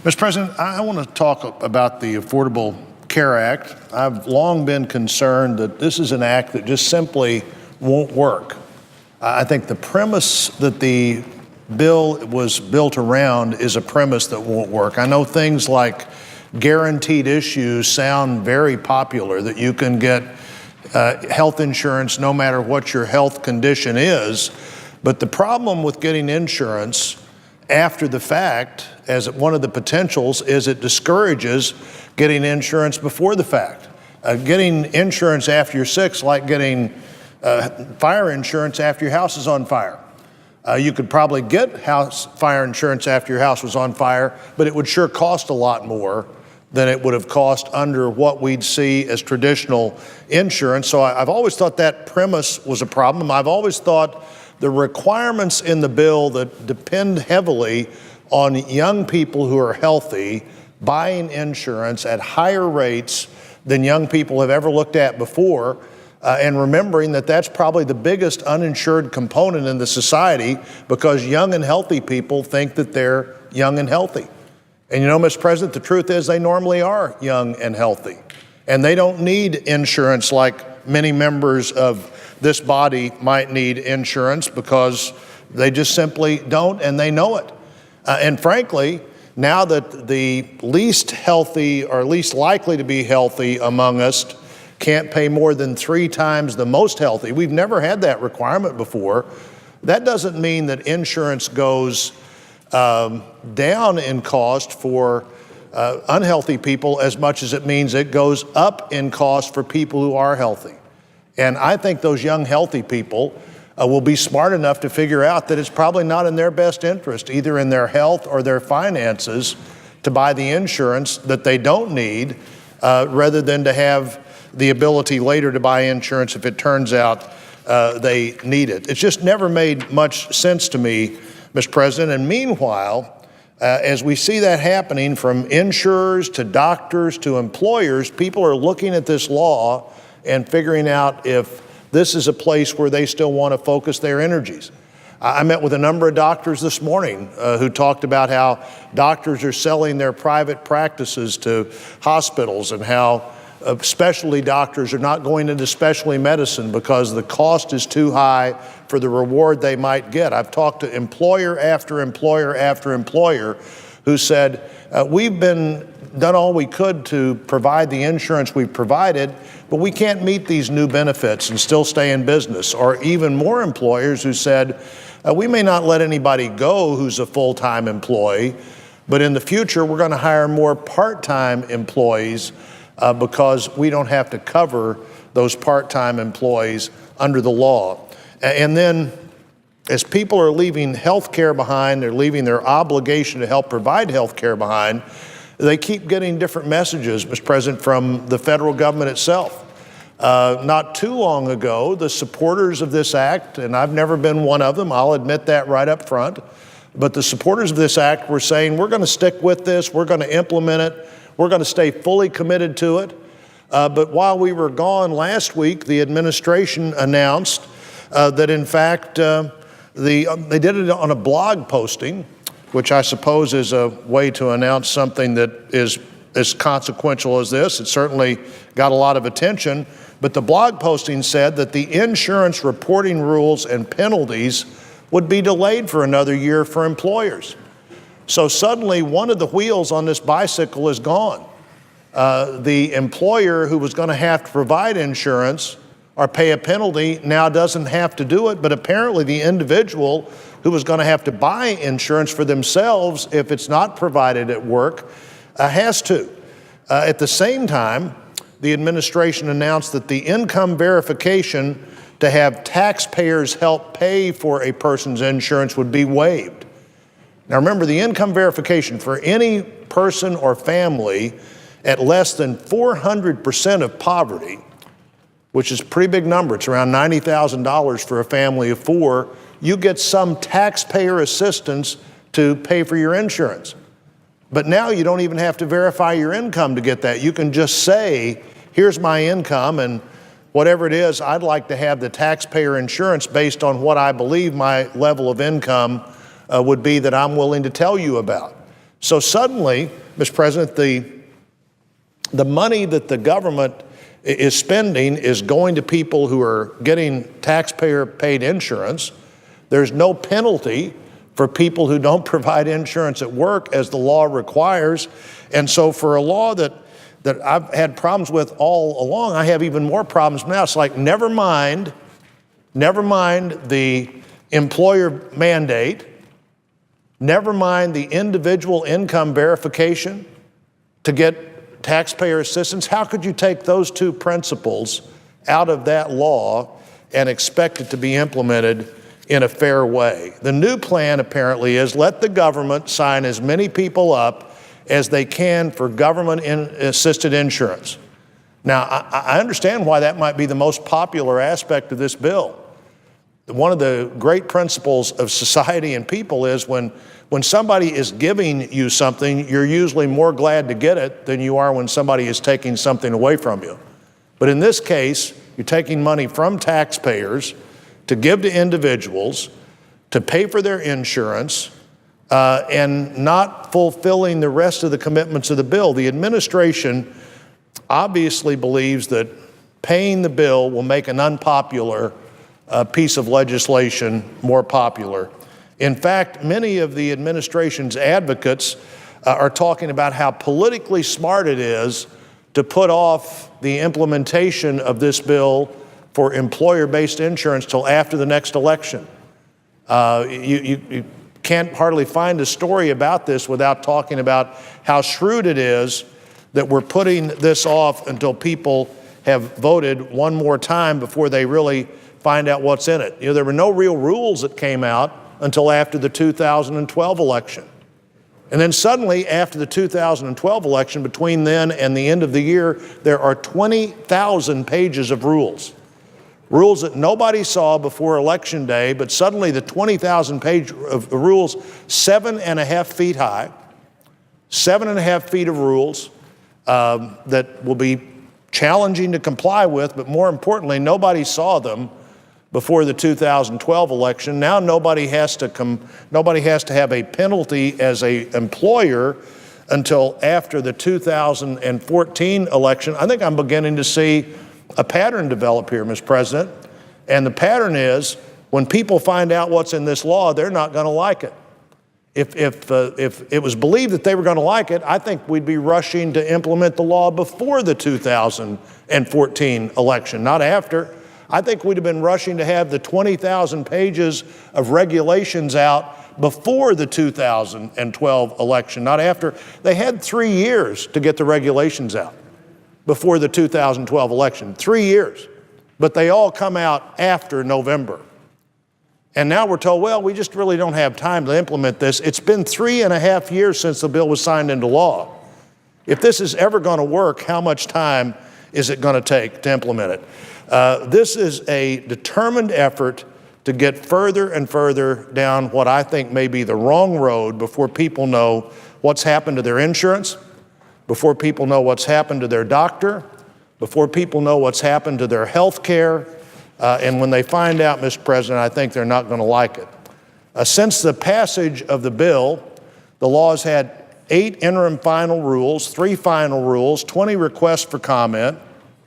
Mr. President, I want to talk about the Affordable Care Act. I've long been concerned that this is an act that just simply won't work. I think the premise that the bill was built around is a premise that won't work. I know things like guaranteed issues sound very popular, that you can get health insurance no matter what your health condition is. But the problem with getting insurance after the fact, as one of the potentials, is it discourages getting insurance before the fact. Getting insurance after you're sick is like getting fire insurance after your house is on fire. You could probably get fire insurance after your house was on fire, but it would sure cost a lot more than it would have cost under what we'd see as traditional insurance. So I've always thought that premise was a problem. I've always thought the requirements in the bill that depend heavily on young people who are healthy buying insurance at higher rates than young people have ever looked at before, and remembering that that's probably the biggest uninsured component in the society, because young and healthy people think that they're young and healthy. And you know, Mr. President, the truth is they normally are young and healthy, and they don't need insurance like many members of this body might need insurance, because they just simply don't, and they know it. And frankly, now that the least healthy or least likely to be healthy among us can't pay more than 3 times the most healthy, we've never had that requirement before. That doesn't mean that insurance goes down in cost for unhealthy people as much as it means it goes up in cost for people who are healthy. And I think those young, healthy people will be smart enough to figure out that it's probably not in their best interest, either in their health or their finances, to buy the insurance that they don't need, rather than to have the ability later to buy insurance if it turns out they need it. It's just never made much sense to me, Mr. President. And meanwhile, as we see that happening from insurers to doctors to employers, people are looking at this law and figuring out if this is a place where they still want to focus their energies. I met with a number of doctors this morning who talked about how doctors are selling their private practices to hospitals, and how specialty doctors are not going into specialty medicine because the cost is too high for the reward they might get. I've talked to employer after employer after employer who said, we've done all we could to provide the insurance we've provided, but we can't meet these new benefits and still stay in business. Or even more employers who said, we may not let anybody go who's a full-time employee, but in the future we're going to hire more part-time employees because we don't have to cover those part-time employees under the law. And then as people are leaving health care behind, they're leaving their obligation to help provide health care behind, they keep getting different messages, Mr. President, from the federal government itself. Not too long ago, the supporters of this act, and I've never been one of them, I'll admit that right up front, but the supporters of this act were saying, we're going to stick with this, we're going to implement it, we're going to stay fully committed to it. But while we were gone last week, the administration announced that in fact, they did it on a blog posting, which I suppose is a way to announce something that is as consequential as this. It certainly got a lot of attention, but the blog posting said that the insurance reporting rules and penalties would be delayed for another year for employers. So suddenly one of the wheels on this bicycle is gone. The employer who was going to have to provide insurance or pay a penalty now doesn't have to do it, but apparently the individual who was going to have to buy insurance for themselves if it's not provided at work has to. At the same time, the administration announced that the income verification to have taxpayers help pay for a person's insurance would be waived. Now remember, the income verification for any person or family at less than 400% of poverty, which is a pretty big number, it's around $90,000 for a family of 4, you get some taxpayer assistance to pay for your insurance. But now you don't even have to verify your income to get that. You can just say, here's my income, and whatever it is, I'd like to have the taxpayer insurance based on what I believe my level of income would be that I'm willing to tell you about. So suddenly, Mr. President, the money that the government is spending is going to people who are getting taxpayer-paid insurance. There's no penalty for people who don't provide insurance at work, as the law requires. And so for a law that I've had problems with all along, I have even more problems now. It's like, never mind the employer mandate, never mind the individual income verification to get taxpayer assistance. How could you take those two principles out of that law and expect it to be implemented in a fair way? The new plan apparently is let the government sign as many people up as they can for government-assisted insurance. Now, I understand why that might be the most popular aspect of this bill. One of the great principles of society and people is when somebody is giving you something, you're usually more glad to get it than you are when somebody is taking something away from you. But in this case, you're taking money from taxpayers to give to individuals, to pay for their insurance, and not fulfilling the rest of the commitments of the bill. The administration obviously believes that paying the bill will make an unpopular piece of legislation more popular. In fact, many of the administration's advocates are talking about how politically smart it is to put off the implementation of this bill for employer-based insurance till after the next election. You can't hardly find a story about this without talking about how shrewd it is that we're putting this off until people have voted one more time before they really find out what's in it. You know, there were no real rules that came out until after the 2012 election. And then suddenly, after the 2012 election, between then and the end of the year, there are 20,000 pages of rules. Rules that nobody saw before Election Day, but suddenly the 20,000 page of the rules, 7.5 feet high, 7.5 feet of rules that will be challenging to comply with, but more importantly, nobody saw them before the 2012 election. Now nobody has to have a penalty as an employer until after the 2014 election. I think I'm beginning to see a pattern develop here, Mr. President. And the pattern is when people find out what's in this law, they're not going to like it. If it was believed that they were going to like it, I think we'd be rushing to implement the law before the 2014 election, not after. I think we'd have been rushing to have the 20,000 pages of regulations out before the 2012 election, not after. They had 3 years to get the regulations out before the 2012 election, 3 years. But they all come out after November. And now we're told, well, we just really don't have time to implement this. It's been 3.5 years since the bill was signed into law. If this is ever going to work, how much time is it going to take to implement it? This is a determined effort to get further and further down what I think may be the wrong road before people know what's happened to their insurance, before people know what's happened to their doctor, before people know what's happened to their health care. And when they find out, Mr. President, I think they're not going to like it. Since the passage of the bill, the law has had 8 interim final rules, 3 final rules, 20 requests for comment,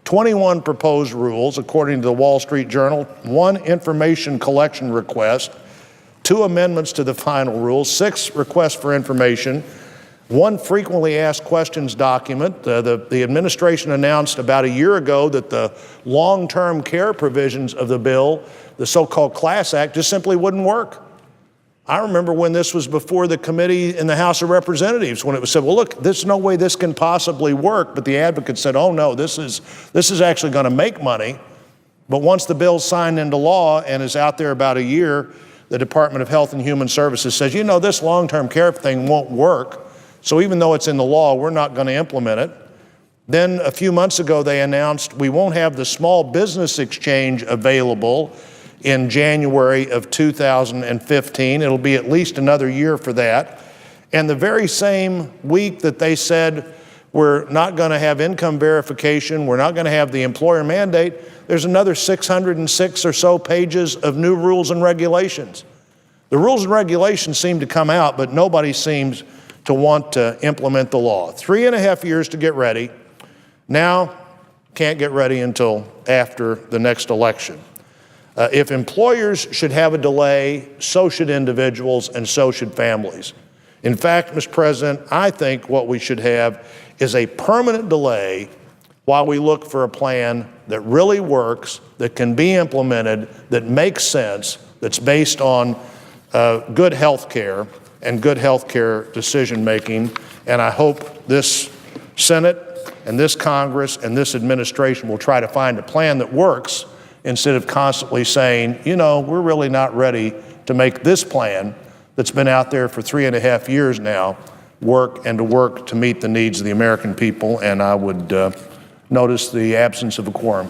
21 proposed rules, according to the Wall Street Journal, 1 information collection request, 2 amendments to the final rules, 6 requests for information, 1 frequently asked questions document. The administration announced about a year ago that the long-term care provisions of the bill, the so-called Class Act, just simply wouldn't work. I remember when this was before the committee in the House of Representatives, when it was said, well, look, there's no way this can possibly work. But the advocates said, oh, no, this is actually going to make money. But once the bill's signed into law and is out there about a year, the Department of Health and Human Services says, you know, this long-term care thing won't work. So even though it's in the law, we're not going to implement it. Then a few months ago, they announced we won't have the small business exchange available in January of 2015. It'll be at least another year for that. And the very same week that they said we're not going to have income verification, we're not going to have the employer mandate, there's another 606 or so pages of new rules and regulations. The rules and regulations seem to come out, but nobody seems to want to implement the law. 3.5 years to get ready. Now, can't get ready until after the next election. If employers should have a delay, so should individuals and so should families. In fact, Mr. President, I think what we should have is a permanent delay while we look for a plan that really works, that can be implemented, that makes sense, that's based on good health care and good health care decision making. And I hope this Senate and this Congress and this administration will try to find a plan that works instead of constantly saying, you know, we're really not ready to make this plan that's been out there for 3.5 years now work, and to work to meet the needs of the American people. And I would notice the absence of a quorum.